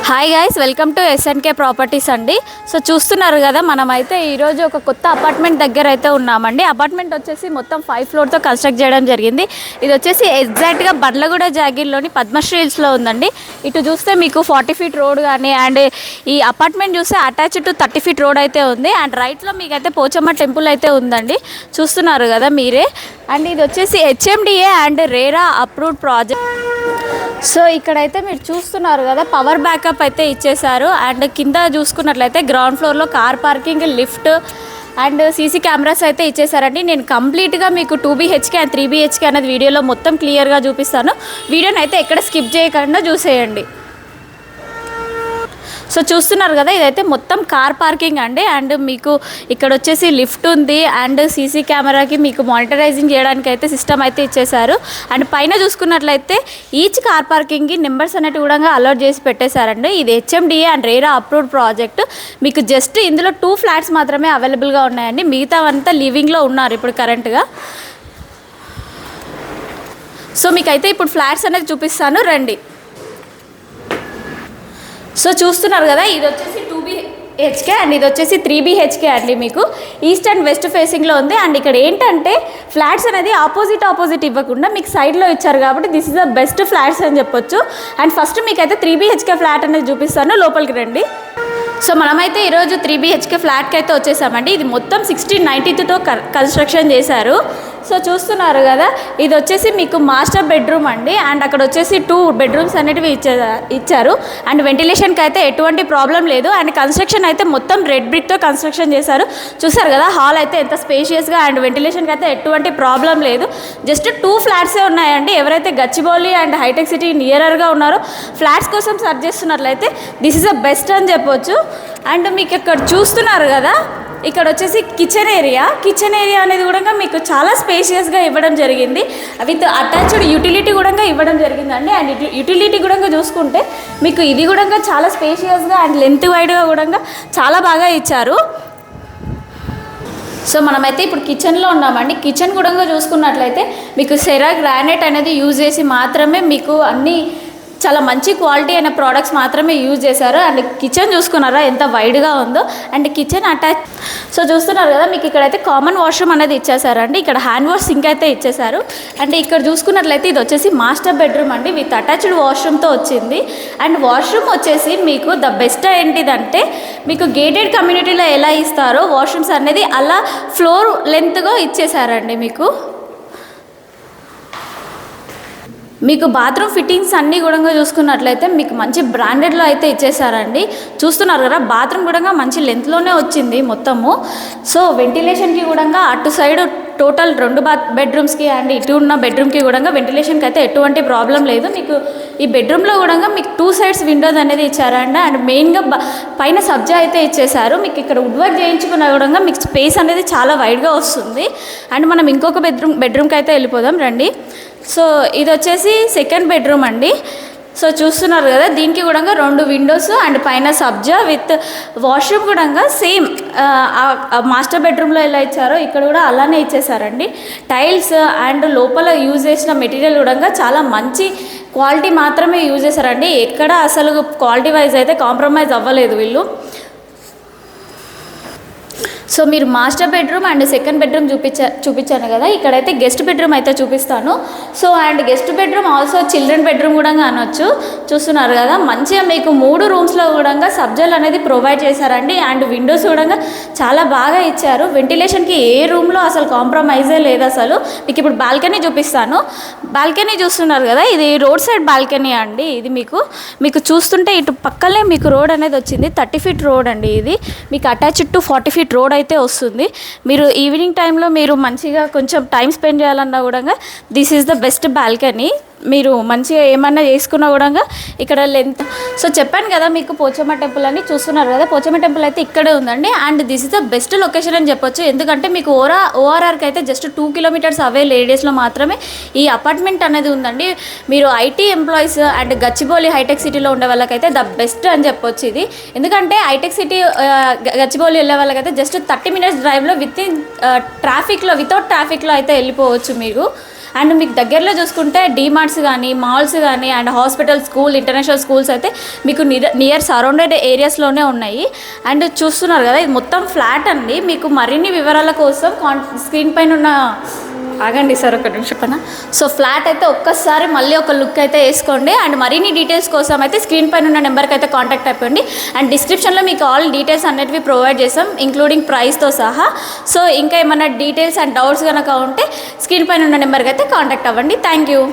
Hi guys, welcome to SNK properties అండి. So చూస్తున్నారు కదా, మనమైతే ఈరోజు ఒక కొత్త అపార్ట్మెంట్ దగ్గర అయితే ఉన్నామండి. అపార్ట్మెంట్ వచ్చేసి మొత్తం 5 ఫ్లోర్తో కన్స్ట్రక్ట్ చేయడం జరిగింది. ఇది వచ్చేసి ఎగ్జాక్ట్గా బండ్లగూడ జాగిర్లోని పద్మశ్రీ హిల్స్లో ఉందండి. ఇటు చూస్తే మీకు 40 ఫీట్ రోడ్ కానీ, అండ్ ఈ అపార్ట్మెంట్ చూస్తే అటాచ్డ్ టు 30 ఫీట్ రోడ్ అయితే ఉంది. అండ్ రైట్లో మీకు అయితే పోచమ్మ టెంపుల్ అయితే ఉందండి, చూస్తున్నారు కదా మీరే. అండ్ ఇది వచ్చేసి HMDA and RERA approved project. So ఇక్కడైతే మీరు చూస్తున్నారు కదా, పవర్ బ్యాకప్ అయితే ఇచ్చేసారు. అండ్ కింద చూసుకున్నట్లయితే గ్రౌండ్ ఫ్లోర్లో car parking, lift and CC cameras అయితే ఇచ్చేసారండి. నేను కంప్లీట్గా మీకు 2 BHK అండ్ 3 BHK అనేది వీడియోలో మొత్తం క్లియర్గా చూపిస్తాను. వీడియోని అయితే ఎక్కడ స్కిప్ చేయకుండా చూసేయండి. సో చూస్తున్నారు కదా, ఇదైతే మొత్తం కార్ పార్కింగ్ అండి. అండ్ మీకు ఇక్కడ వచ్చేసి లిఫ్ట్ ఉంది. అండ్ సీసీ కెమెరాకి మీకు మానిటరైజింగ్ చేయడానికి అయితే సిస్టమ్ అయితే ఇచ్చేసారు. అండ్ పైన చూసుకున్నట్లయితే ఈచ్ కార్ పార్కింగ్కి నెంబర్స్ అనేవి కూడా అలర్ట్ చేసి పెట్టేశారండి. ఇది HMDA and RERA approved project. మీకు జస్ట్ ఇందులో 2 ఫ్లాట్స్ మాత్రమే అవైలబుల్గా ఉన్నాయండి. మిగతా అంతా లివింగ్లో ఉన్నారు ఇప్పుడు కరెంట్గా. సో మీకైతే ఇప్పుడు ఫ్లాట్స్ అనేది చూపిస్తాను, రండి. సో చూస్తున్నారు కదా, ఇది వచ్చేసి 2 BHK అండ్ ఇది వచ్చేసి 3 BHK అండి. మీకు ఈస్ట్ అండ్ వెస్ట్ ఫేసింగ్లో ఉంది. అండ్ ఇక్కడ ఏంటంటే ఫ్లాట్స్ అనేది ఆపోజిట్ ఇవ్వకుండా మీకు సైడ్లో ఇచ్చారు కాబట్టి this is the best flats అని చెప్పొచ్చు. అండ్ ఫస్ట్ మీకైతే 3 BHK ఫ్లాట్ అనేది చూపిస్తాను, లోపలికి రండి. సో మనమైతే ఈరోజు 3 BHK ఫ్లాట్కి అయితే వచ్చేసామండి. ఇది మొత్తం 1692తో కన్స్ట్రక్షన్ చేశారు. సో చూస్తున్నారు కదా, ఇది వచ్చేసి మీకు మాస్టర్ బెడ్రూమ్ అండి. అండ్ అక్కడ వచ్చేసి 2 బెడ్రూమ్స్ అనేటివి ఇచ్చారు. అండ్ వెంటిలేషన్కి అయితే ఎటువంటి ప్రాబ్లం లేదు. అండ్ కన్స్ట్రక్షన్ అయితే మొత్తం రెడ్ బ్రిక్తో కన్స్ట్రక్షన్ చేశారు. చూసారు కదా, హాల్ అయితే ఎంత స్పేషియస్గా, అండ్ వెంటిలేషన్కి అయితే ఎటువంటి ప్రాబ్లం లేదు. జస్ట్ 2 ఫ్లాట్సే ఉన్నాయండి. ఎవరైతే గచ్చిబౌలి అండ్ హైటెక్ సిటీ నియరర్గా ఉన్నారో ఫ్లాట్స్ కోసం సర్చ్ చేస్తున్నట్లయితే దిస్ ఇస్ ద బెస్ట్ అని చెప్పొచ్చు. అండ్ మీకు ఇక్కడ చూస్తున్నారు కదా, ఇక్కడ వచ్చేసి కిచెన్ ఏరియా అనేది కూడా మీకు చాలా స్పేషియస్గా ఇవ్వడం జరిగింది. విత్ అటాచ్డ్ యూటిలిటీ కూడా ఇవ్వడం జరిగిందండి. అండ్ యూటిలిటీ కూడా చూసుకుంటే మీకు ఇది కూడా చాలా స్పేషియస్గా అండ్ లెంత్ వైడ్గా కూడా చాలా బాగా ఇచ్చారు. సో మనమైతే ఇప్పుడు కిచెన్లో ఉన్నామండి. కిచెన్ కూడా చూసుకున్నట్లయితే మీకు సెరా గ్రానైట్ అనేది యూజ్ చేసి మాత్రమే మీకు అన్ని చాలా మంచి క్వాలిటీ అయిన ప్రోడక్ట్స్ మాత్రమే యూజ్ చేశారు. అండ్ కిచెన్ చూసుకున్నారా ఎంత వైడ్గా ఉందో. And kitchen attach. సో చూస్తున్నారు కదా, మీకు ఇక్కడైతే కామన్ వాష్రూమ్ అనేది ఇచ్చేసారండి. ఇక్కడ హ్యాండ్ వాష్ సింక్ అయితే ఇచ్చేసారు. అండ్ ఇక్కడ చూసుకున్నట్లయితే ఇది వచ్చేసి మాస్టర్ బెడ్రూమ్ అండి, విత్ అటాచ్డ్ వాష్రూమ్తో వచ్చింది. అండ్ వాష్రూమ్ వచ్చేసి మీకు ద బెస్ట్ ఏంటిదంటే మీకు గేటెడ్ కమ్యూనిటీలో ఎలా ఇస్తారో వాష్రూమ్స్ అనేది అలా ఫ్లోర్ లెంత్గా ఇచ్చేసారండి. మీకు బాత్రూమ్ ఫిట్టింగ్స్ అన్నీ కూడా చూసుకున్నట్లయితే మీకు మంచి బ్రాండెడ్లో అయితే ఇచ్చేసారండి. చూస్తున్నారు కదా, బాత్రూమ్ కూడా మంచి లెంత్లోనే వచ్చింది మొత్తము. సో వెంటిలేషన్కి కూడా అటు సైడ్ టోటల్ 2 బెడ్రూమ్స్కి అండ్ ఇటు ఉన్న బెడ్రూమ్కి కూడా వెంటిలేషన్కి అయితే ఎటువంటి ప్రాబ్లం లేదు. మీకు ఈ బెడ్రూమ్లో కూడా మీకు 2 సైడ్స్ విండోస్ అనేది ఇచ్చారండి. అండ్ మెయిన్గా పైన సబ్జా అయితే ఇచ్చేసారు. మీకు ఇక్కడ వుడ్ వర్క్ చేయించుకున్నా కూడా మీకు స్పేస్ అనేది చాలా వైడ్గా వస్తుంది. అండ్ మనం ఇంకొక బెడ్రూమ్కి అయితే వెళ్ళిపోదాం, రండి. సో ఇది వచ్చేసి సెకండ్ బెడ్రూమ్ అండి. సో చూస్తున్నారు కదా, దీనికి కూడా 2 విండోస్ అండ్ పైన సబ్జా విత్ వాష్రూమ్ కూడా సేమ్ మాస్టర్ బెడ్రూమ్లో ఎలా ఇచ్చారో ఇక్కడ కూడా అలానే ఇచ్చేసారండి. టైల్స్ అండ్ లోపల యూజ్ చేసిన మెటీరియల్ కూడా చాలా మంచి క్వాలిటీ మాత్రమే యూజ్ చేశారండి. ఎక్కడ అసలు క్వాలిటీ వైజ్ అయితే కాంప్రమైజ్ అవ్వలేదు వీళ్ళు. సో మీరు master bedroom and second bedroom చూపించాను కదా, ఇక్కడైతే గెస్ట్ బెడ్రూమ్ అయితే చూపిస్తాను. So and guest bedroom also children bedroom కూడా అనొచ్చు. చూస్తున్నారు కదా, మంచిగా మీకు 3 రూమ్స్లో కూడా సబ్జాలు అనేది ప్రొవైడ్ చేశారండి. అండ్ విండోస్ కూడా చాలా బాగా ఇచ్చారు. వెంటిలేషన్కి ఏ రూమ్లో అసలు కాంప్రమైజే లేదు అసలు. మీకు ఇప్పుడు బాల్కనీ చూపిస్తాను. బాల్కనీ చూస్తున్నారు కదా, ఇది రోడ్ సైడ్ బాల్కనీ అండి. ఇది మీకు చూస్తుంటే ఇటు పక్కనే మీకు రోడ్ అనేది వచ్చింది. 30 ఫీట్ రోడ్ అండి. ఇది మీకు అటాచ్డ్ టు 40 ఫీట్ రోడ్ అయితే వస్తుంది. మీరు ఈవినింగ్ టైంలో మీరు మంచిగా కొంచెం టైం స్పెండ్ చేయాలన్నా కూడా this is the best balcony. మీరు మంచిగా ఏమన్నా చేసుకున్నా కూడా ఇక్కడ లెంత్. సో చెప్పాను కదా మీకు పోచమ్మ టెంపుల్ అని, చూస్తున్నారు కదా, పోచమ్మ టెంపుల్ అయితే ఇక్కడే ఉందండి. And this is the best location అని చెప్పొచ్చు. ఎందుకంటే మీకు ఓఆర్ఆర్కి అయితే జస్ట్ 2 కిలోమీటర్స్ అవే రేడియస్లో మాత్రమే ఈ అపార్ట్మెంట్ అనేది ఉందండి. మీరు IT employees and Gachibowli hitech సిటీలో ఉండే వాళ్ళకైతే ద బెస్ట్ అని చెప్పొచ్చు ఇది. ఎందుకంటే హైటెక్ సిటీ గచ్చిబౌలి వెళ్ళే వాళ్ళకైతే జస్ట్ 30 మినిట్స్ డ్రైవ్లో వితౌట్ ట్రాఫిక్లో అయితే వెళ్ళిపోవచ్చు మీరు. అండ్ మీకు దగ్గరలో చూసుకుంటే డీమార్ట్స్ కానీ మాల్స్ కానీ and hospital school international schools అయితే మీకు నియర్ సరౌండెడ్ ఏరియాస్లోనే ఉన్నాయి. అండ్ చూస్తున్నారు కదా ఇది మొత్తం ఫ్లాట్ అండి. మీకు మరిన్ని వివరాల కోసం స్క్రీన్ పైన ఉన్న ఆగండి సార్ ఒక నిమిషం పైన. సో ఫ్లాట్ అయితే ఒక్కసారి మళ్ళీ ఒక లుక్ అయితే వేసుకోండి. అండ్ మరిన్ని డీటెయిల్స్ కోసం అయితే స్క్రీన్ పైన ఉన్న నెంబర్కి అయితే కాంటాక్ట్ అయిపోండి. అండ్ డిస్క్రిప్షన్లో మీకు ఆల్ డీటెయిల్స్ అన్నిటివి ప్రొవైడ్ చేసాం ఇంక్లూడింగ్ ప్రైస్తో సహా. సో ఇంకా ఏమైనా డీటెయిల్స్ అండ్ డౌట్స్ కనుక ఉంటే స్క్రీన్ పైన ఉన్న నెంబర్కి అయితే కాంటాక్ట్ అవ్వండి. Thank you.